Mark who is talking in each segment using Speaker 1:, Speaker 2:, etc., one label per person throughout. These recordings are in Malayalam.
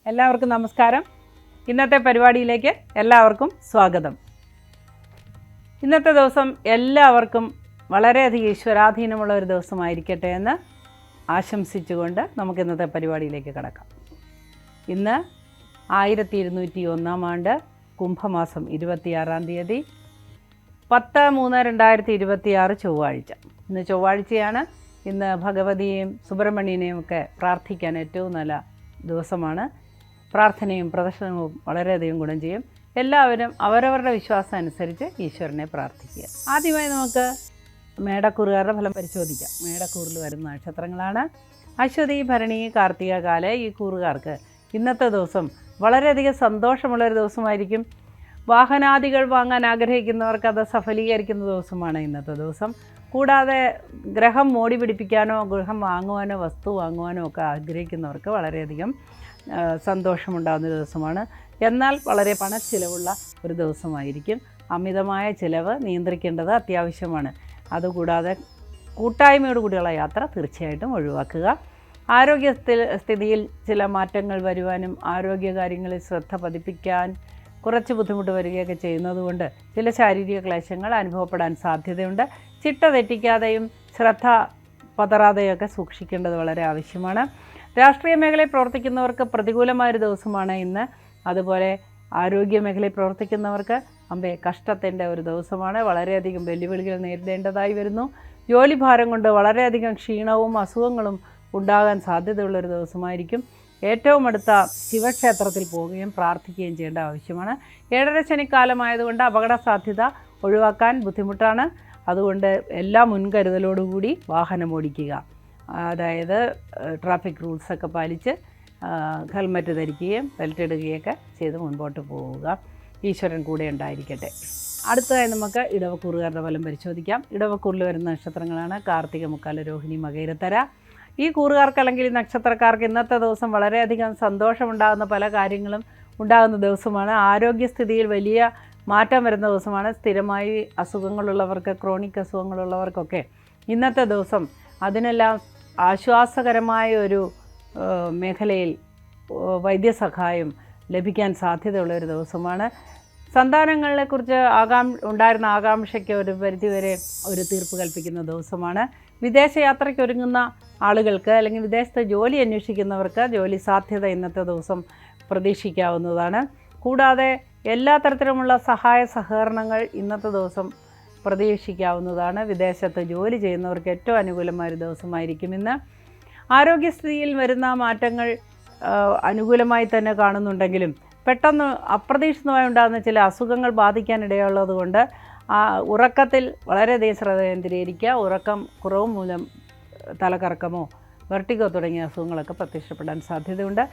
Speaker 1: എല്ലാവർക്കും നമസ്കാരം. ഇന്നത്തെ പരിപാടിയിലേക്ക് എല്ലാവർക്കും സ്വാഗതം. ഇന്നത്തെ ദിവസം എല്ലാവർക്കും വളരെയധികം ഈശ്വരാധീനമുള്ള ഒരു ദിവസമായിരിക്കട്ടെ എന്ന് ആശംസിച്ചുകൊണ്ട് നമുക്ക് ഇന്നത്തെ പരിപാടിയിലേക്ക് കടക്കാം. ഇന്ന് 1201 ആണ്ട് കുംഭമാസം 26-ാം തീയതി 10/3/2026 ചൊവ്വാഴ്ച. ഇന്ന് ചൊവ്വാഴ്ചയാണ്. ഇന്ന് ഭഗവതിയെയും സുബ്രഹ്മണ്യനെയും ഒക്കെ പ്രാർത്ഥിക്കാൻ ഏറ്റവും നല്ല ദിവസമാണ്. പ്രാർത്ഥനയും പ്രദർശനവും വളരെയധികം ഗുണം ചെയ്യും. എല്ലാവരും അവരവരുടെ വിശ്വാസം അനുസരിച്ച് ഈശ്വരനെ പ്രാർത്ഥിക്കുക. ആദ്യമായി നമുക്ക് മേടക്കൂറുകാരുടെ ഫലം പരിശോധിക്കാം. മേടക്കൂറിൽ വരുന്ന നക്ഷത്രങ്ങളാണ് അശ്വതി, ഭരണി, കാർത്തിക, കാല. ഈ കൂറുകാർക്ക് ഇന്നത്തെ ദിവസം വളരെയധികം സന്തോഷമുള്ളൊരു ദിവസമായിരിക്കും. വാഹനാദികൾ വാങ്ങാൻ ആഗ്രഹിക്കുന്നവർക്ക് അത് സഫലീകരിക്കുന്ന ദിവസമാണ് ഇന്നത്തെ ദിവസം. കൂടാതെ ഗ്രഹം മോടി പിടിപ്പിക്കാനോ ഗൃഹം വാങ്ങുവാനോ വസ്തു വാങ്ങുവാനോ ഒക്കെ ആഗ്രഹിക്കുന്നവർക്ക് വളരെയധികം സന്തോഷമുണ്ടാകുന്ന ദിവസമാണ്. എന്നാൽ വളരെ പണച്ചിലവുള്ള ഒരു ദിവസമായിരിക്കും. അമിതമായ ചിലവ് നിയന്ത്രിക്കേണ്ടത് അത്യാവശ്യമാണ്. അതുകൂടാതെ കൂട്ടായ്മയോടുകൂടിയുള്ള യാത്ര തീർച്ചയായിട്ടും ഒഴിവാക്കുക. ആരോഗ്യ സ്ഥിതിയിൽ ചില മാറ്റങ്ങൾ വരുവാനും ആരോഗ്യകാര്യങ്ങളിൽ ശ്രദ്ധ പതിപ്പിക്കാൻ കുറച്ച് ബുദ്ധിമുട്ട് വരികയൊക്കെ ചെയ്യുന്നതുകൊണ്ട് ചില ശാരീരിക ക്ലേശങ്ങൾ അനുഭവപ്പെടാൻ സാധ്യതയുണ്ട്. ചിട്ട തെറ്റിക്കാതെയും ശ്രദ്ധ പതറാതെയൊക്കെ സൂക്ഷിക്കേണ്ടത് വളരെ ആവശ്യമാണ്. രാഷ്ട്രീയ മേഖലയിൽ പ്രവർത്തിക്കുന്നവർക്ക് പ്രതികൂലമായൊരു ദിവസമാണ് ഇന്ന്. അതുപോലെ ആരോഗ്യ മേഖലയിൽ പ്രവർത്തിക്കുന്നവർക്ക് കഷ്ടത്തിൻ്റെ ഒരു ദിവസമാണ്. വളരെയധികം വെല്ലുവിളികൾ നേരിടേണ്ടതായി വരുന്നു. ജോലിഭാരം കൊണ്ട് വളരെയധികം ക്ഷീണവും അസുഖങ്ങളും ഉണ്ടാകാൻ സാധ്യതയുള്ളൊരു ദിവസമായിരിക്കും. ഏറ്റവും അടുത്ത ശിവക്ഷേത്രത്തിൽ പോവുകയും പ്രാർത്ഥിക്കുകയും ചെയ്യേണ്ട ആവശ്യമാണ്. 7.5 ശനിക്കാലമായതുകൊണ്ട് അപകട സാധ്യത ഒഴിവാക്കാൻ ബുദ്ധിമുട്ടാണ്. അതുകൊണ്ട് എല്ലാ മുൻകരുതലോടുകൂടി വാഹനം ഓടിക്കുക. അതായത് ട്രാഫിക് റൂൾസൊക്കെ പാലിച്ച് ഹെൽമറ്റ് ധരിക്കുകയും ബെൽറ്റ് ഇടുകയൊക്കെ ചെയ്ത് മുൻപോട്ട് പോവുക. ഈശ്വരൻ കൂടെ ഉണ്ടായിരിക്കട്ടെ. അടുത്തതായി നമുക്ക് ഇടവക്കൂറുകാരുടെ ഫലം പരിശോധിക്കാം. ഇടവക്കൂറിൽ വരുന്ന നക്ഷത്രങ്ങളാണ് കാർത്തിക, മുക്കാല, രോഹിണി, മകയിരത്തര. ഈ കൂറുകാർക്ക് അല്ലെങ്കിൽ ഈ നക്ഷത്രക്കാർക്ക് ഇന്നത്തെ ദിവസം വളരെയധികം സന്തോഷമുണ്ടാകുന്ന പല കാര്യങ്ങളും ഉണ്ടാകുന്ന ദിവസമാണ്. ആരോഗ്യസ്ഥിതിയിൽ വലിയ മാറ്റം വരുന്ന ദിവസമാണ്. സ്ഥിരമായി അസുഖങ്ങളുള്ളവർക്ക്, ക്രോണിക് അസുഖങ്ങളുള്ളവർക്കൊക്കെ ഇന്നത്തെ ദിവസം അതിനെല്ലാം ആശ്വാസകരമായ ഒരു മേഖലയിൽ വൈദ്യസഹായം ലഭിക്കാൻ സാധ്യതയുള്ളൊരു ദിവസമാണ്. സന്താനങ്ങളെക്കുറിച്ച് ഉണ്ടായിരുന്ന ആകാംക്ഷയ്ക്ക് ഒരു പരിധിവരെ ഒരു തീർപ്പ് കൽപ്പിക്കുന്ന ദിവസമാണ്. വിദേശയാത്രയ്ക്ക് ഒരുങ്ങുന്ന ആളുകൾക്ക് അല്ലെങ്കിൽ വിദേശത്ത് ജോലി അന്വേഷിക്കുന്നവർക്ക് ജോലി സാധ്യത ഇന്നത്തെ ദിവസം പ്രതീക്ഷിക്കാവുന്നതാണ്. കൂടാതെ എല്ലാ തരത്തിലുമുള്ള സഹായ സഹകരണങ്ങൾ ഇന്നത്തെ ദിവസം പ്രതീക്ഷിക്കാവുന്നതാണ്. വിദേശത്ത് ജോലി ചെയ്യുന്നവർക്ക് ഏറ്റവും അനുകൂലമായ ഒരു ദിവസമായിരിക്കും ഇന്ന്. ആരോഗ്യസ്ഥിതിയിൽ വരുന്ന മാറ്റങ്ങൾ അനുകൂലമായി തന്നെ കാണുന്നുണ്ടെങ്കിലും പെട്ടെന്ന് അപ്രതീക്ഷിതമായി ഉണ്ടാകുന്ന ചില അസുഖങ്ങൾ ബാധിക്കാനിടയുള്ളത് കൊണ്ട് ഉറക്കത്തിൽ വളരെയധികം ശ്രദ്ധ കേന്ദ്രീകരിക്കുക. ഉറക്കം കുറവ് മൂലം തലകറക്കമോ വെർട്ടിഗോ തുടങ്ങിയ അസുഖങ്ങളൊക്കെ പ്രത്യക്ഷപ്പെടാൻ സാധ്യതയുണ്ട്.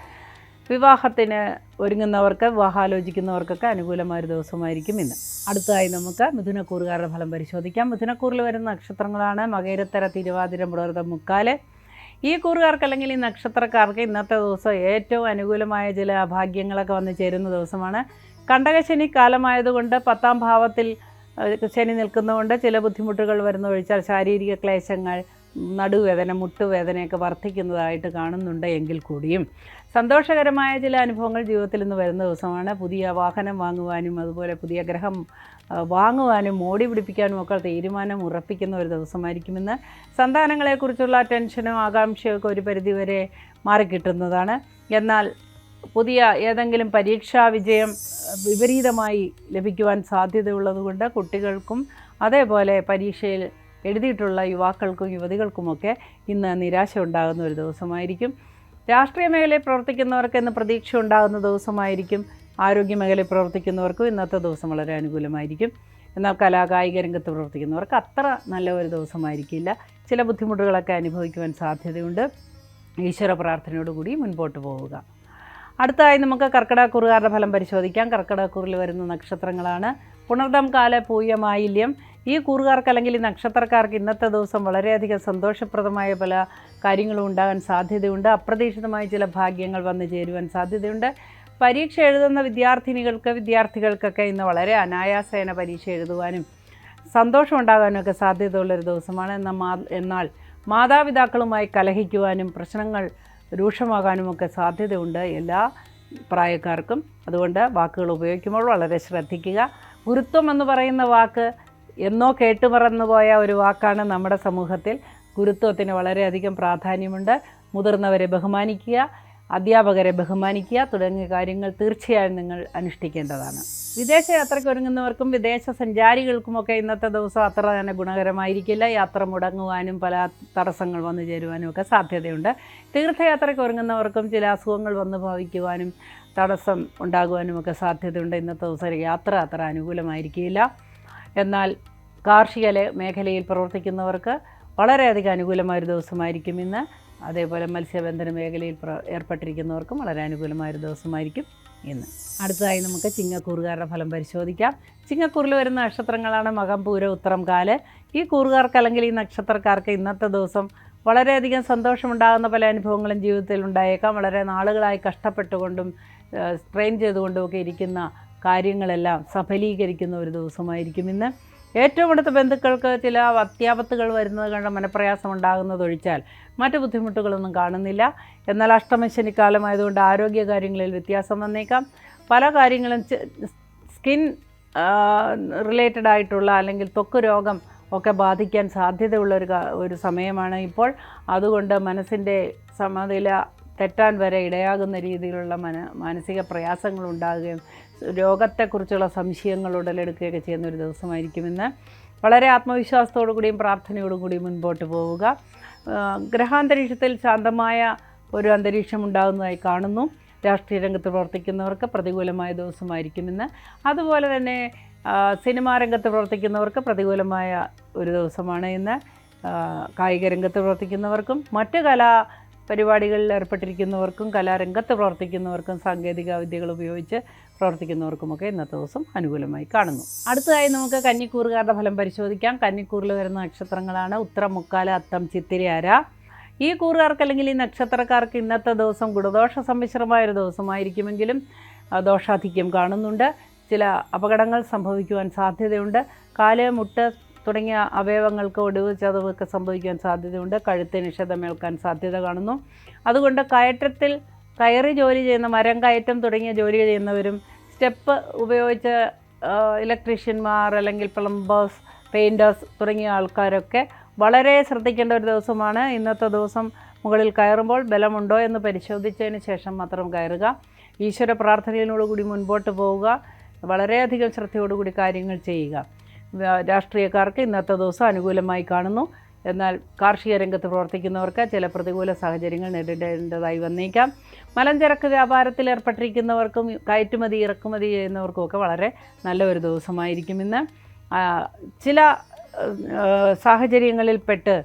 Speaker 1: വിവാഹത്തിന് ഒരുങ്ങുന്നവർക്ക്, വിവാഹാലോചിക്കുന്നവർക്കൊക്കെ അനുകൂലമായൊരു ദിവസമായിരിക്കും ഇന്ന്. അടുത്തതായി നമുക്ക് മിഥുനക്കൂറുകാരുടെ ഫലം പരിശോധിക്കാം. മിഥുനക്കൂറിൽ വരുന്ന നക്ഷത്രങ്ങളാണ് മകയിരത്തര, തിരുവാതിര, പുണർതം, മുക്കാല്. ഈ കൂറുകാർക്ക് അല്ലെങ്കിൽ ഈ നക്ഷത്രക്കാർക്ക് ഇന്നത്തെ ദിവസം ഏറ്റവും അനുകൂലമായ ചില ഭാഗ്യങ്ങളൊക്കെ വന്നു ചേരുന്ന ദിവസമാണ്. കണ്ടകശനി കാലമായതുകൊണ്ട് 10ാം ഭാവത്തിൽ ശനി നിൽക്കുന്നതുകൊണ്ട് ചില ബുദ്ധിമുട്ടുകൾ വരുന്ന ഒഴിച്ചാൽ ശാരീരിക ക്ലേശങ്ങൾ, നടുവേദന, മുട്ടുവേദനയൊക്കെ വർദ്ധിക്കുന്നതായിട്ട് കാണുന്നുണ്ട്. എങ്കിൽ കൂടിയും സന്തോഷകരമായ ചില അനുഭവങ്ങൾ ജീവിതത്തിൽ ഇന്ന് വരുന്ന ദിവസമാണ്. പുതിയ വാഹനം വാങ്ങുവാനും അതുപോലെ പുതിയ ഗ്രഹം വാങ്ങുവാനും മോടി പിടിപ്പിക്കാനും ഒക്കെ തീരുമാനം ഉറപ്പിക്കുന്ന ഒരു ദിവസമായിരിക്കുമെന്ന്. സന്താനങ്ങളെക്കുറിച്ചുള്ള ടെൻഷനും ആകാംക്ഷയൊക്കെ ഒരു പരിധിവരെ മാറിക്കിട്ടുന്നതാണ്. എന്നാൽ പുതിയ ഏതെങ്കിലും പരീക്ഷാ വിജയം വിപരീതമായി ലഭിക്കുവാൻ സാധ്യതയുള്ളതുകൊണ്ട് കുട്ടികൾക്കും അതേപോലെ പരീക്ഷയിൽ എഴുതിയിട്ടുള്ള യുവാക്കൾക്കും യുവതികൾക്കുമൊക്കെ ഇന്ന് നിരാശ ഉണ്ടാകുന്ന ഒരു ദിവസമായിരിക്കും. രാഷ്ട്രീയ മേഖലയിൽ പ്രവർത്തിക്കുന്നവർക്ക് ഇന്ന് പ്രതീക്ഷ ഉണ്ടാകുന്ന ദിവസമായിരിക്കും. ആരോഗ്യ മേഖലയിൽ പ്രവർത്തിക്കുന്നവർക്കും ഇന്നത്തെ ദിവസം വളരെ അനുകൂലമായിരിക്കും. എന്നാൽ കലാകായിക രംഗത്ത് പ്രവർത്തിക്കുന്നവർക്ക് അത്ര നല്ല ഒരു ദിവസമായിരിക്കില്ല. ചില ബുദ്ധിമുട്ടുകളൊക്കെ അനുഭവിക്കുവാൻ സാധ്യതയുണ്ട്. ഈശ്വര പ്രാർത്ഥനയോടുകൂടി മുൻപോട്ട് പോവുക. അടുത്തതായി നമുക്ക് കർക്കിടകക്കൂറുകാരുടെ ഫലം പരിശോധിക്കാം. കർക്കിടകക്കൂറിൽ വരുന്ന നക്ഷത്രങ്ങളാണ് പുണർതം, കാല, പൂയം, ആയില്യം. ഈ കൂറുകാർക്ക് അല്ലെങ്കിൽ ഈ നക്ഷത്രക്കാർക്ക് ഇന്നത്തെ ദിവസം വളരെയധികം സന്തോഷപ്രദമായ പല കാര്യങ്ങളും ഉണ്ടാകാൻ സാധ്യതയുണ്ട്. അപ്രതീക്ഷിതമായ ചില ഭാഗ്യങ്ങൾ വന്നു ചേരുവാൻ സാധ്യതയുണ്ട്. പരീക്ഷ എഴുതുന്ന വിദ്യാർത്ഥികൾക്കൊക്കെ ഇന്ന് വളരെ അനായാസേന പരീക്ഷ എഴുതുവാനും സന്തോഷം ഉണ്ടാകാനൊക്കെ സാധ്യതയുള്ളൊരു ദിവസമാണ്. എന്നാൽ മാതാപിതാക്കളുമായി കലഹിക്കുവാനും പ്രശ്നങ്ങൾ രൂക്ഷമാകാനുമൊക്കെ സാധ്യതയുണ്ട്. എല്ലാ പ്രായക്കാർക്കും. അതുകൊണ്ട് വാക്കുകൾ ഉപയോഗിക്കുമ്പോൾ വളരെ ശ്രദ്ധിക്കുക. ഗുരുത്വം എന്ന് പറയുന്ന വാക്ക് എന്നോ കേട്ടുമറന്നുപോയ ഒരു വാക്കാണ് നമ്മുടെ സമൂഹത്തിൽ. ഗുരുത്വത്തിന് വളരെയധികം പ്രാധാന്യമുണ്ട്. മുതിർന്നവരെ ബഹുമാനിക്കുക, അധ്യാപകരെ ബഹുമാനിക്കുക തുടങ്ങിയ കാര്യങ്ങൾ തീർച്ചയായും നിങ്ങൾ അനുഷ്ഠിക്കേണ്ടതാണ്. വിദേശ യാത്രയ്ക്ക് ഒരുങ്ങുന്നവർക്കും വിദേശ സഞ്ചാരികൾക്കുമൊക്കെ ഇന്നത്തെ ദിവസം അത്ര തന്നെ ഗുണകരമായിരിക്കില്ല. യാത്ര മുടങ്ങുവാനും പല തടസ്സങ്ങൾ വന്നു ചേരുവാനും ഒക്കെ സാധ്യതയുണ്ട്. തീർത്ഥയാത്രയ്ക്ക് ഒരുങ്ങുന്നവർക്കും ചില അസുഖങ്ങൾ വന്നു ഭവിക്കുവാനും തടസ്സം ഉണ്ടാകുവാനും ഒക്കെ സാധ്യതയുണ്ട്. ഇന്നത്തെ ദിവസം യാത്ര അത്ര അനുകൂലമായിരിക്കില്ല. എന്നാൽ കാർഷിക മേഖലയിൽ പ്രവർത്തിക്കുന്നവർക്ക് വളരെയധികം അനുകൂലമായൊരു ദിവസമായിരിക്കും ഇന്ന്. അതേപോലെ മത്സ്യബന്ധന മേഖലയിൽ ഏർപ്പെട്ടിരിക്കുന്നവർക്കും വളരെ അനുകൂലമായൊരു ദിവസമായിരിക്കും ഇന്ന്. അടുത്തതായി നമുക്ക് ചിങ്ങക്കൂറുകാരുടെ ഫലം പരിശോധിക്കാം. ചിങ്ങക്കൂറിൽ വരുന്ന നക്ഷത്രങ്ങളാണ് മകം, പൂരം, ഉത്രം, കാല്. ഈ കൂറുകാർക്ക് അല്ലെങ്കിൽ ഈ നക്ഷത്രക്കാർക്ക് ഇന്നത്തെ ദിവസം വളരെയധികം സന്തോഷമുണ്ടാകുന്ന പല അനുഭവങ്ങളും ജീവിതത്തിൽ ഉണ്ടായേക്കാം. വളരെ നാളുകളായി കഷ്ടപ്പെട്ടുകൊണ്ടും സ്ട്രെയിൻ ചെയ്തുകൊണ്ടുമൊക്കെ ഇരിക്കുന്ന കാര്യങ്ങളെല്ലാം സഫലീകരിക്കുന്ന ഒരു ദിവസമായിരിക്കും ഇന്ന്. ഏറ്റവും അടുത്ത ബന്ധുക്കൾക്ക് ചില അത്യാപത്തുകൾ വരുന്നത് കണ്ട് മനപ്രയാസം ഉണ്ടാകുന്നതൊഴിച്ചാൽ മറ്റു ബുദ്ധിമുട്ടുകളൊന്നും കാണുന്നില്ല. എന്നാൽ അഷ്ടമശനിക്കാലമായതുകൊണ്ട് ആരോഗ്യ കാര്യങ്ങളിൽ വ്യത്യാസം വന്നേക്കാം. പല കാര്യങ്ങളും സ്കിൻ റിലേറ്റഡ് ആയിട്ടുള്ള അല്ലെങ്കിൽ ത്വക്ക് രോഗം ഒക്കെ ബാധിക്കാൻ സാധ്യതയുള്ള ഒരു സമയമാണ് ഇപ്പോൾ. അതുകൊണ്ട് മനസ്സിൻ്റെ സമനില തെറ്റാൻ വരെ ഇടയാകുന്ന രീതിയിലുള്ള മാനസിക പ്രയാസങ്ങൾ ഉണ്ടാകുകയും രോഗത്തെക്കുറിച്ചുള്ള സംശയങ്ങൾ ഉടലെടുക്കുകയൊക്കെ ചെയ്യുന്ന ഒരു ദിവസമായിരിക്കും ഇന്ന്. വളരെ ആത്മവിശ്വാസത്തോടു കൂടിയും പ്രാർത്ഥനയോടും കൂടിയും മുൻപോട്ട് പോവുക. ഗ്രഹാന്തരീക്ഷത്തിൽ ശാന്തമായ ഒരു അന്തരീക്ഷം ഉണ്ടാകുന്നതായി കാണുന്നു. രാഷ്ട്രീയ രംഗത്ത് പ്രവർത്തിക്കുന്നവർക്ക് പ്രതികൂലമായ ദിവസമായിരിക്കും ഇന്ന്. അതുപോലെ തന്നെ സിനിമാ രംഗത്ത് പ്രവർത്തിക്കുന്നവർക്ക് പ്രതികൂലമായ ഒരു ദിവസമാണ് ഇന്ന്. കായിക രംഗത്ത് പ്രവർത്തിക്കുന്നവർക്കും മറ്റ് പരിപാടികളിൽ ഏർപ്പെട്ടിരിക്കുന്നവർക്കും കലാരംഗത്ത് പ്രവർത്തിക്കുന്നവർക്കും സാങ്കേതിക വിദ്യകൾ ഉപയോഗിച്ച് പ്രവർത്തിക്കുന്നവർക്കുമൊക്കെ ഇന്നത്തെ ദിവസം അനുകൂലമായി കാണുന്നു. അടുത്തതായി നമുക്ക് കന്നിക്കൂറുകാരുടെ ഫലം പരിശോധിക്കാം. കന്നിക്കൂറിൽ വരുന്ന നക്ഷത്രങ്ങളാണ് ഉത്രം, മുക്കാല, അത്തം, ചിത്തിര, അര. ഈ കൂറുകാർക്ക് അല്ലെങ്കിൽ ഈ നക്ഷത്രക്കാർക്ക് ഇന്നത്തെ ദിവസം ഗുണദോഷ സമ്മിശ്രമായൊരു ദിവസമായിരിക്കുമെങ്കിലും ദോഷാധിക്യം കാണുന്നുണ്ട്. ചില അപകടങ്ങൾ സംഭവിക്കുവാൻ സാധ്യതയുണ്ട്. കാല്, മുട്ട് തുടങ്ങിയ അവയവങ്ങൾക്ക് ഒടിവ്, ചതവൊക്കെ സംഭവിക്കാൻ സാധ്യതയുണ്ട്. കഴുത്തിന് ക്ഷതമേൽക്കാൻ സാധ്യത കാണുന്നു. അതുകൊണ്ട് കയറ്റത്തിൽ കയറി ജോലി ചെയ്യുന്ന മരം കയറ്റം തുടങ്ങിയ ജോലി ചെയ്യുന്നവരും സ്റ്റെപ്പ് ഉപയോഗിച്ച് ഇലക്ട്രീഷ്യന്മാർ അല്ലെങ്കിൽ പ്ലംബേഴ്സ്, പെയിൻറ്റേഴ്സ് തുടങ്ങിയ ആൾക്കാരൊക്കെ വളരെ ശ്രദ്ധിക്കേണ്ട ഒരു ദിവസമാണ്. ഇന്നത്തെ ദിവസം മുകളിൽ കയറുമ്പോൾ ബലമുണ്ടോ എന്ന് പരിശോധിച്ചതിന് ശേഷം മാത്രം കയറുക. ഈശ്വര പ്രാർത്ഥനയോടുകൂടി മുൻപോട്ട് പോവുക. വളരെയധികം ശ്രദ്ധയോടുകൂടി കാര്യങ്ങൾ ചെയ്യുക. രാഷ്ട്രീയക്കാർക്ക് ഇന്നത്തെ ദിവസം അനുകൂലമായി കാണുന്നു. എന്നാൽ കാർഷിക രംഗത്ത് പ്രവർത്തിക്കുന്നവർക്ക് ചില പ്രതികൂല സാഹചര്യങ്ങൾ നേരിടേണ്ടതായി വന്നേക്കാം. മലഞ്ചരക്ക് വ്യാപാരത്തിൽ ഏർപ്പെട്ടിരിക്കുന്നവർക്കും കയറ്റുമതി ഇറക്കുമതി ചെയ്യുന്നവർക്കുമൊക്കെ വളരെ നല്ല ഒരു ദിവസമായിരിക്കും ഇന്ന്. ചില സാഹചര്യങ്ങളിൽപ്പെട്ട്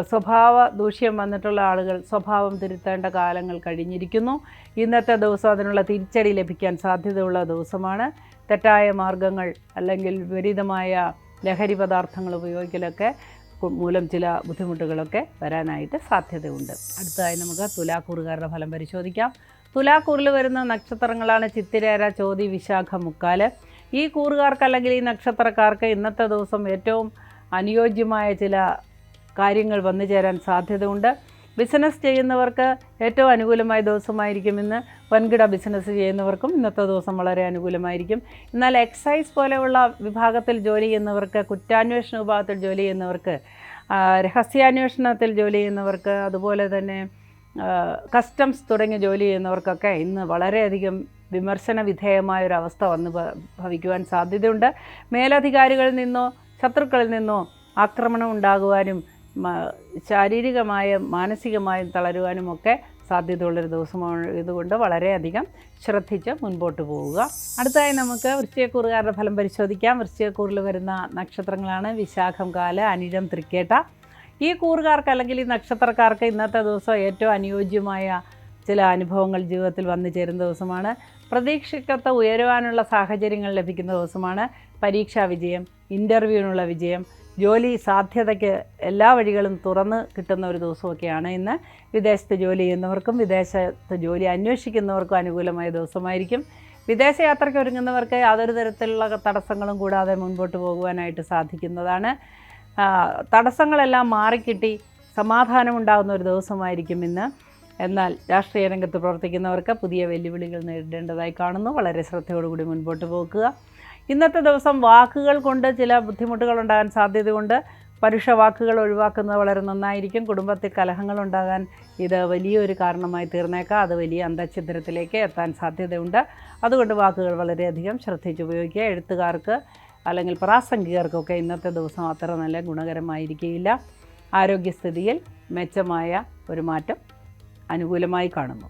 Speaker 1: സ്വഭാവ ദൂഷ്യം വന്നിട്ടുള്ള ആളുകൾ സ്വഭാവം തിരുത്തേണ്ട കാലങ്ങൾ കഴിഞ്ഞിരിക്കുന്നു. ഇന്നത്തെ ദിവസം അതിനുള്ള തിരിച്ചടി ലഭിക്കാൻ സാധ്യതയുള്ള ദിവസമാണ്. തെറ്റായ മാർഗങ്ങൾ അല്ലെങ്കിൽ വിപരീതമായ ലഹരി പദാർത്ഥങ്ങൾ ഉപയോഗിക്കലൊക്കെ മൂലം ചില ബുദ്ധിമുട്ടുകളൊക്കെ വരാനായിട്ട് സാധ്യതയുണ്ട്. അടുത്തതായി നമുക്ക് തുലാക്കൂറുകാരുടെ ഫലം പരിശോധിക്കാം. തുലാക്കൂറിൽ വരുന്ന നക്ഷത്രങ്ങളാണ് ചിത്തിര, ചോതി, വിശാഖ, മുക്കാല്. ഈ കൂറുകാർക്ക് അല്ലെങ്കിൽ ഈ നക്ഷത്രക്കാർക്ക് ഇന്നത്തെ ദിവസം ഏറ്റവും അനുയോജ്യമായ ചില കാര്യങ്ങൾ വന്നു ചേരാൻ സാധ്യതയുണ്ട്. ബിസിനസ് ചെയ്യുന്നവർക്ക് ഏറ്റവും അനുകൂലമായ ദിവസമായിരിക്കും ഇന്ന്. വൻകിട ബിസിനസ് ചെയ്യുന്നവർക്കും ഇന്നത്തെ ദിവസം വളരെ അനുകൂലമായിരിക്കും. എന്നാൽ എക്സൈസ് പോലെയുള്ള വിഭാഗത്തിൽ ജോലി ചെയ്യുന്നവർക്ക്, കുറ്റാന്വേഷണ വിഭാഗത്തിൽ ജോലി ചെയ്യുന്നവർക്ക്, രഹസ്യാന്വേഷണത്തിൽ ജോലി ചെയ്യുന്നവർക്ക്, അതുപോലെ തന്നെ കസ്റ്റംസ് തുടങ്ങിയ ജോലി ചെയ്യുന്നവർക്കൊക്കെ ഇന്ന് വളരെയധികം വിമർശന വിധേയമായൊരവസ്ഥ വന്ന് ഭവിക്കുവാൻ സാധ്യതയുണ്ട്. മേലധികാരികളിൽ നിന്നോ ശത്രുക്കളിൽ നിന്നോ ആക്രമണം ഉണ്ടാകുവാനും ശാരീരികമായും മാനസികമായും തളരുവാനുമൊക്കെ സാധ്യതയുള്ളൊരു ദിവസമാണ്. ഇതുകൊണ്ട് വളരെയധികം ശ്രദ്ധിച്ച് മുൻപോട്ട് പോവുക. അടുത്തതായി നമുക്ക് വൃശ്ചികക്കൂറുകാരുടെ ഫലം പരിശോധിക്കാം. വൃശ്ചികക്കൂറിൽ വരുന്ന നക്ഷത്രങ്ങളാണ് വിശാഖം, കാല്, അനിഴം, തൃക്കേട്ട. ഈ കൂറുകാർക്ക് അല്ലെങ്കിൽ ഈ നക്ഷത്രക്കാർക്ക് ഇന്നത്തെ ദിവസം ഏറ്റവും അനുയോജ്യമായ ചില അനുഭവങ്ങൾ ജീവിതത്തിൽ വന്നു ചേരുന്ന ദിവസമാണ്. പ്രതീക്ഷയ്ക്കൊത്ത ഉയരുവാനുള്ള സാഹചര്യങ്ങൾ ലഭിക്കുന്ന ദിവസമാണ്. പരീക്ഷാ വിജയം, ഇൻ്റർവ്യൂവിനുള്ള വിജയം, ജോലി സാധ്യതയ്ക്ക് എല്ലാ വഴികളും തുറന്ന് കിട്ടുന്ന ഒരു ദിവസമൊക്കെയാണ് ഇന്ന്. വിദേശത്ത് ജോലി ചെയ്യുന്നവർക്കും വിദേശത്ത് ജോലി അന്വേഷിക്കുന്നവർക്കും അനുകൂലമായ ദിവസമായിരിക്കും. വിദേശയാത്രയ്ക്ക് ഒരുങ്ങുന്നവർക്ക് യാതൊരു തരത്തിലുള്ള തടസ്സങ്ങളും കൂടാതെ മുൻപോട്ട് പോകുവാനായിട്ട് സാധിക്കുന്നതാണ്. തടസ്സങ്ങളെല്ലാം മാറിക്കിട്ടി സമാധാനമുണ്ടാകുന്ന ഒരു ദിവസമായിരിക്കും ഇന്ന്. എന്നാൽ രാഷ്ട്രീയ രംഗത്ത് പ്രവർത്തിക്കുന്നവർക്ക് പുതിയ വെല്ലുവിളികൾ നേരിടേണ്ടതായി കാണുന്നു. വളരെ ശ്രദ്ധയോടുകൂടി മുൻപോട്ട് പോകുക. ഇന്നത്തെ ദിവസം വാക്കുകൾ കൊണ്ട് ചില ബുദ്ധിമുട്ടുകൾ ഉണ്ടാകാൻ സാധ്യതയുണ്ട്. പരുഷ വാക്കുകൾ ഒഴിവാക്കുന്നത് വളരെ നന്നായിരിക്കും. കുടുംബത്തിൽ കലഹങ്ങളുണ്ടാകാൻ ഇത് വലിയൊരു കാരണമായി തീർന്നേക്കാം. അത് വലിയ അന്തഃഛിദ്രത്തിലേക്ക് എത്താൻ സാധ്യതയുണ്ട്. അതുകൊണ്ട് വാക്കുകൾ വളരെയധികം ശ്രദ്ധിച്ചുപയോഗിക്കുക. എഴുത്തുകാർക്ക് അല്ലെങ്കിൽ പ്രാസംഗികർക്കൊക്കെ ഇന്നത്തെ ദിവസം അത്ര നല്ല ഗുണകരമായിരിക്കുകയില്ല. ആരോഗ്യസ്ഥിതിയിൽ മെച്ചമായ ഒരു മാറ്റം അനുകൂലമായി കാണുന്നു.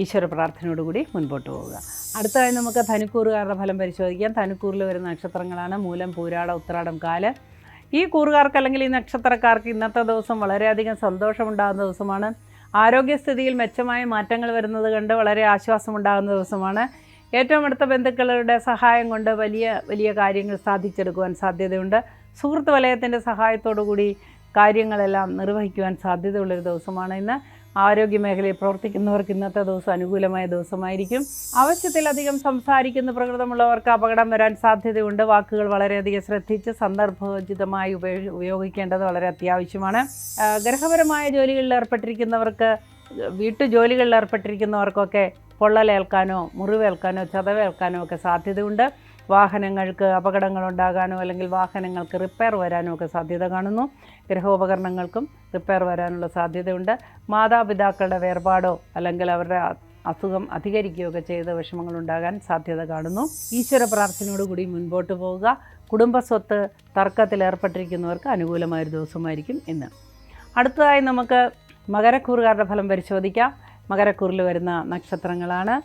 Speaker 1: ഈശ്വര പ്രാർത്ഥനയോടുകൂടി മുൻപോട്ട് പോവുക. അടുത്തതായി നമുക്ക് ധനുക്കൂറുകാരുടെ ഫലം പരിശോധിക്കാം. ധനുക്കൂറിൽ വരുന്ന നക്ഷത്രങ്ങളാണ് മൂലം, പൂരാട, ഉത്രാടം, കാല്. ഈ കൂറുകാർക്ക് അല്ലെങ്കിൽ ഈ നക്ഷത്രക്കാർക്ക് ഇന്നത്തെ ദിവസം വളരെയധികം സന്തോഷമുണ്ടാകുന്ന ദിവസമാണ്. ആരോഗ്യസ്ഥിതിയിൽ മെച്ചമായ മാറ്റങ്ങൾ വരുന്നത് കണ്ട് വളരെ ആശ്വാസമുണ്ടാകുന്ന ദിവസമാണ്. ഏറ്റവും അടുത്ത ബന്ധുക്കളുടെ സഹായം കൊണ്ട് വലിയ വലിയ കാര്യങ്ങൾ സാധിച്ചെടുക്കുവാൻ സാധ്യതയുണ്ട്. സുഹൃത്ത് വലയത്തിൻ്റെ സഹായത്തോടു കൂടി കാര്യങ്ങളെല്ലാം നിർവഹിക്കുവാൻ സാധ്യതയുള്ളൊരു ദിവസമാണ് ഇന്ന്. ആരോഗ്യ മേഖലയിൽ പ്രവർത്തിക്കുന്നവർക്ക് ഇന്നത്തെ ദിവസം അനുകൂലമായ ദിവസമായിരിക്കും. ആവശ്യത്തിലധികം സംസാരിക്കുന്ന പ്രകൃതമുള്ളവർക്ക് അപകടം വരാൻ സാധ്യതയുണ്ട്. വാക്കുകൾ വളരെയധികം ശ്രദ്ധിച്ച് സന്ദർഭോചിതമായി ഉപയോഗിക്കേണ്ടത് വളരെ അത്യാവശ്യമാണ്. ഗ്രഹപരമായ ജോലികളിൽ ഏർപ്പെട്ടിരിക്കുന്നവർക്ക്, വീട്ടുജോലികളിൽ ഏർപ്പെട്ടിരിക്കുന്നവർക്കൊക്കെ പൊള്ളലേൽക്കാനോ മുറിവേൽക്കാനോ ചതവേൽക്കാനോ ഒക്കെ സാധ്യതയുണ്ട്. വാഹനങ്ങൾക്ക് അപകടങ്ങളുണ്ടാകാനോ അല്ലെങ്കിൽ വാഹനങ്ങൾക്ക് റിപ്പയർ വരാനോ ഒക്കെ സാധ്യത കാണുന്നു. ഗൃഹോപകരണങ്ങൾക്കും റിപ്പയർ വരാനുള്ള സാധ്യതയുണ്ട്. മാതാപിതാക്കളുടെ വേർപാടോ അല്ലെങ്കിൽ അവരുടെ അസുഖം അധികരിക്കുകയോ ഒക്കെ ചെയ്ത വിഷമങ്ങളുണ്ടാകാൻ സാധ്യത കാണുന്നു. ഈശ്വര പ്രാർത്ഥനയോടുകൂടി മുൻപോട്ട് പോവുക. കുടുംബസ്വത്ത് തർക്കത്തിൽ ഏർപ്പെട്ടിരിക്കുന്നവർക്ക് അനുകൂലമായൊരു ദിവസമായിരിക്കും ഇന്ന്. അടുത്തതായി നമുക്ക് മകരക്കൂറുകാരുടെ ഫലം പരിശോധിക്കാം. മകരക്കൂറിൽ വരുന്ന നക്ഷത്രങ്ങളാണ്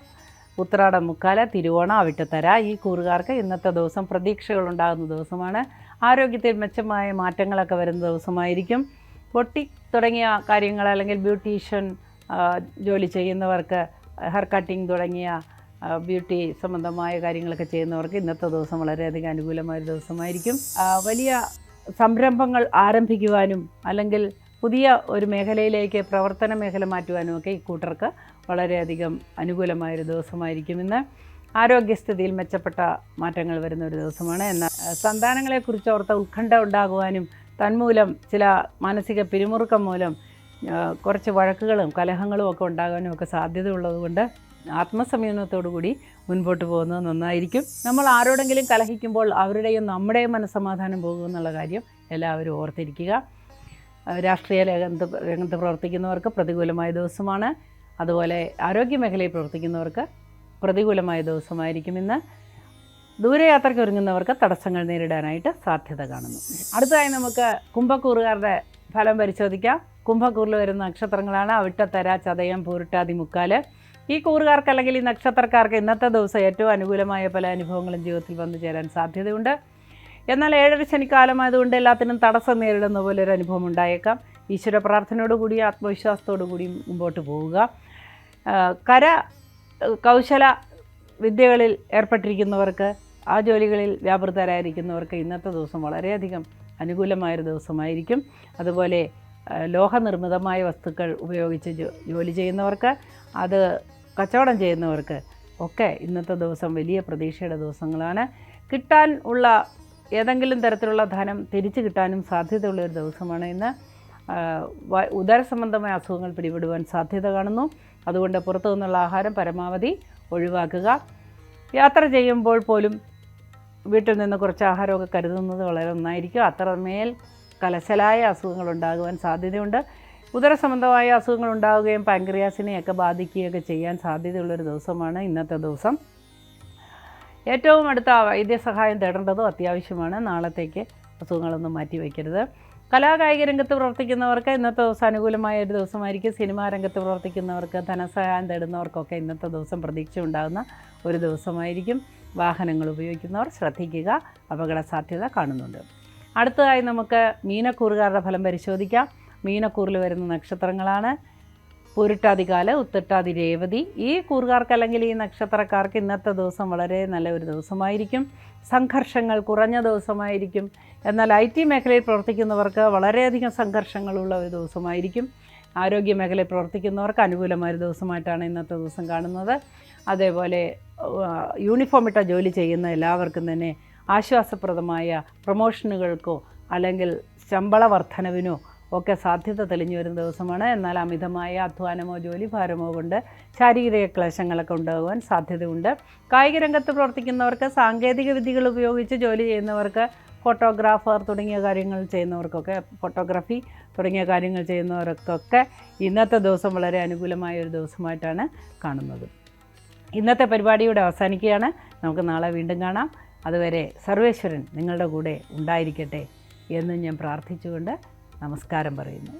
Speaker 1: ഉത്രാടം, മുക്കാല്, തിരുവോണം, അവിട്ടത്തര. ഈ കൂറുകാർക്ക് ഇന്നത്തെ ദിവസം പ്രതീക്ഷകളുണ്ടാകുന്ന ദിവസമാണ്. ആരോഗ്യത്തിൽ മെച്ചമായ മാറ്റങ്ങളൊക്കെ വരുന്ന ദിവസമായിരിക്കും. പൊട്ടി തുടങ്ങിയ കാര്യങ്ങൾ അല്ലെങ്കിൽ ബ്യൂട്ടീഷ്യൻ ജോലി ചെയ്യുന്നവർക്ക്, ഹെയർ കട്ടിങ് തുടങ്ങിയ ബ്യൂട്ടി സംബന്ധമായ കാര്യങ്ങളൊക്കെ ചെയ്യുന്നവർക്ക് ഇന്നത്തെ ദിവസം വളരെയധികം അനുകൂലമായൊരു ദിവസമായിരിക്കും. വലിയ സംരംഭങ്ങൾ ആരംഭിക്കുവാനും അല്ലെങ്കിൽ പുതിയ ഒരു മേഖലയിലേക്ക് പ്രവർത്തന മേഖല മാറ്റുവാനും ഒക്കെ ഈ കൂട്ടർക്ക് വളരെയധികം അനുകൂലമായൊരു ദിവസമായിരിക്കും ഇന്ന്. ആരോഗ്യസ്ഥിതിയിൽ മെച്ചപ്പെട്ട മാറ്റങ്ങൾ വരുന്ന ഒരു ദിവസമാണ്. എന്നാൽ സന്താനങ്ങളെക്കുറിച്ച് ഓർത്ത ഉത്കണ്ഠ ഉണ്ടാകുവാനും തന്മൂലം ചില മാനസിക പിരിമുറുക്കം മൂലം കുറച്ച് വഴക്കുകളും കലഹങ്ങളും ഒക്കെ ഉണ്ടാകാനും ഒക്കെ സാധ്യതയുള്ളതുകൊണ്ട് ആത്മസംയമനത്തോടുകൂടി മുൻപോട്ട് പോകുന്നത് നന്നായിരിക്കും. നമ്മൾ ആരോടെങ്കിലും കലഹിക്കുമ്പോൾ അവരുടെയും നമ്മുടെയും മനസ്സമാധാനം പോകുമെന്നുള്ള കാര്യം എല്ലാവരും ഓർത്തിരിക്കുക. രാഷ്ട്രീയ രംഗത്ത് പ്രവർത്തിക്കുന്നവർക്ക് പ്രതികൂലമായ ദിവസമാണ്. അതുപോലെ ആരോഗ്യ മേഖലയിൽ പ്രവർത്തിക്കുന്നവർക്ക് പ്രതികൂലമായ ദിവസമായിരിക്കും ഇന്ന്. ദൂരയാത്രയ്ക്ക് ഒരുങ്ങുന്നവർക്ക് തടസ്സങ്ങൾ നേരിടാനായിട്ട് സാധ്യത കാണുന്നു. അടുത്തതായി നമുക്ക് കുംഭക്കൂറുകാരുടെ ഫലം പരിശോധിക്കാം. കുംഭക്കൂറിൽ വരുന്ന നക്ഷത്രങ്ങളാണ് അവിട്ടത്തര, ചതയം, പൂരുട്ടാതി, മുക്കാല്. ഈ കൂറുകാർക്ക് അല്ലെങ്കിൽ ഈ നക്ഷത്രക്കാർക്ക് ഇന്നത്തെ ദിവസം ഏറ്റവും അനുകൂലമായ പല അനുഭവങ്ങളും ജീവിതത്തിൽ വന്നു ചേരാൻ സാധ്യതയുണ്ട്. എന്നാൽ 7 ശനിക്കാലമായതുകൊണ്ട് എല്ലാത്തിനും തടസ്സം നേരിടുന്ന പോലെ ഒരു അനുഭവം ഉണ്ടായേക്കാം. ഈശ്വര പ്രാർത്ഥനയോടുകൂടി ആത്മവിശ്വാസത്തോടു കൂടി മുമ്പോട്ട് പോവുക. കൗശല വിദ്യകളിൽ ഏർപ്പെട്ടിരിക്കുന്നവർക്ക്, ആ ജോലികളിൽ വ്യാപൃതരായിരിക്കുന്നവർക്ക് ഇന്നത്തെ ദിവസം വളരെയധികം അനുകൂലമായൊരു ദിവസമായിരിക്കും. അതുപോലെ ലോഹനിർമ്മിതമായ വസ്തുക്കൾ ഉപയോഗിച്ച് ജോലി ചെയ്യുന്നവർക്ക്, അത് കച്ചവടം ചെയ്യുന്നവർക്ക് ഒക്കെ ഇന്നത്തെ ദിവസം വലിയ പ്രതീക്ഷയുടെ ദിവസങ്ങളാണ്. കിട്ടാൻ ഉള്ള ഏതെങ്കിലും തരത്തിലുള്ള ധനം തിരിച്ചു കിട്ടാനും സാധ്യതയുള്ളൊരു ദിവസമാണ് ഇന്ന്. ഉദര സംബന്ധമായ അസുഖങ്ങൾ പിടിപെടുവാൻ സാധ്യത കാണുന്നു. അതുകൊണ്ട് പുറത്തു നിന്നുള്ള ആഹാരം പരമാവധി ഒഴിവാക്കുക. യാത്ര ചെയ്യുമ്പോൾ പോലും വീട്ടിൽ നിന്ന് കുറച്ച് ആഹാരമൊക്കെ കരുതുന്നത് വളരെ നന്നായിരിക്കും. അത്രമേൽ കലശലായ അസുഖങ്ങൾ ഉണ്ടാകുവാൻ സാധ്യതയുണ്ട്. ഉദര സംബന്ധമായ അസുഖങ്ങൾ ഉണ്ടാവുകയും പാൻക്രിയാസിനെയൊക്കെ ബാധിക്കുകയൊക്കെ ചെയ്യാൻ സാധ്യതയുള്ളൊരു ദിവസമാണ് ഇന്നത്തെ ദിവസം. ഏറ്റവും അടുത്ത വൈദ്യസഹായം തേടേണ്ടതും അത്യാവശ്യമാണ്. നാളത്തേക്ക് അസുഖങ്ങളൊന്നും മാറ്റി വയ്ക്കരുത്. കലാകായിക രംഗത്ത് പ്രവർത്തിക്കുന്നവർക്ക് ഇന്നത്തെ ദിവസം അനുകൂലമായ ഒരു ദിവസമായിരിക്കും. സിനിമാ രംഗത്ത് പ്രവർത്തിക്കുന്നവർക്ക്, ധനസഹായം തേടുന്നവർക്കൊക്കെ ഇന്നത്തെ ദിവസം പ്രതീക്ഷ ഉണ്ടാകുന്ന ഒരു ദിവസമായിരിക്കും. വാഹനങ്ങൾ ഉപയോഗിക്കുന്നവർ ശ്രദ്ധിക്കുക, അപകട സാധ്യത കാണുന്നുണ്ട്. അടുത്തതായി നമുക്ക് മീനക്കൂറുകാരുടെ ഫലം പരിശോധിക്കാം. മീനക്കൂറിൽ വരുന്ന നക്ഷത്രങ്ങളാണ് പൂരുട്ടാതികാല്, ഉത്രട്ടാതി, രേവതി. ഈ കൂറുകാർക്ക് അല്ലെങ്കിൽ ഈ നക്ഷത്രക്കാർക്ക് ഇന്നത്തെ ദിവസം വളരെ നല്ല ഒരു ദിവസമായിരിക്കും. സംഘർഷങ്ങൾ കുറഞ്ഞ ദിവസമായിരിക്കും. എന്നാൽ IT മേഖലയിൽ പ്രവർത്തിക്കുന്നവർക്ക് വളരെയധികം സംഘർഷങ്ങളുള്ള ഒരു ദിവസമായിരിക്കും. ആരോഗ്യ മേഖലയിൽ പ്രവർത്തിക്കുന്നവർക്ക് അനുകൂലമായ ഒരു ദിവസമായിട്ടാണ് ഇന്നത്തെ ദിവസം കാണുന്നത്. അതേപോലെ യൂണിഫോം ഇട്ട ജോലി ചെയ്യുന്ന എല്ലാവർക്കും തന്നെ ആശ്വാസപ്രദമായ പ്രൊമോഷനുകൾക്കോ അല്ലെങ്കിൽ ശമ്പള വർധനവിനോ ഒക്കെ സാധ്യത തെളിഞ്ഞു വരുന്ന ദിവസമാണ്. എന്നാൽ അമിതമായ അധ്വാനമോ ജോലി ഭാരമോ കൊണ്ട് ശാരീരിക ക്ലേശങ്ങളൊക്കെ ഉണ്ടാകുവാൻ സാധ്യതയുണ്ട്. കായിക രംഗത്ത് പ്രവർത്തിക്കുന്നവർക്ക്, സാങ്കേതിക വിദ്യകൾ ഉപയോഗിച്ച് ജോലി ചെയ്യുന്നവർക്ക്, ഫോട്ടോഗ്രാഫർ തുടങ്ങിയ കാര്യങ്ങൾ ചെയ്യുന്നവർക്കൊക്കെ, ഫോട്ടോഗ്രാഫി തുടങ്ങിയ കാര്യങ്ങൾ ചെയ്യുന്നവർക്കൊക്കെ ഇന്നത്തെ ദിവസം വളരെ അനുകൂലമായ ഒരു ദിവസമായിട്ടാണ് കാണുന്നത്. ഇന്നത്തെ പരിപാടിയുടെ അവസാനിക്കുകയാണ്. നമുക്ക് നാളെ വീണ്ടും കാണാം. അതുവരെ സർവേശ്വരൻ നിങ്ങളുടെ കൂടെ ഉണ്ടായിരിക്കട്ടെ എന്ന് ഞാൻ പ്രാർത്ഥിച്ചുകൊണ്ട് നമസ്കാരം പറയുന്നു.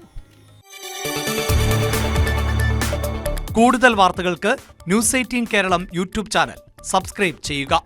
Speaker 2: കൂടുതൽ വാർത്തകൾക്ക് news 18 Keralam YouTube channel subscribe ചെയ്യുക.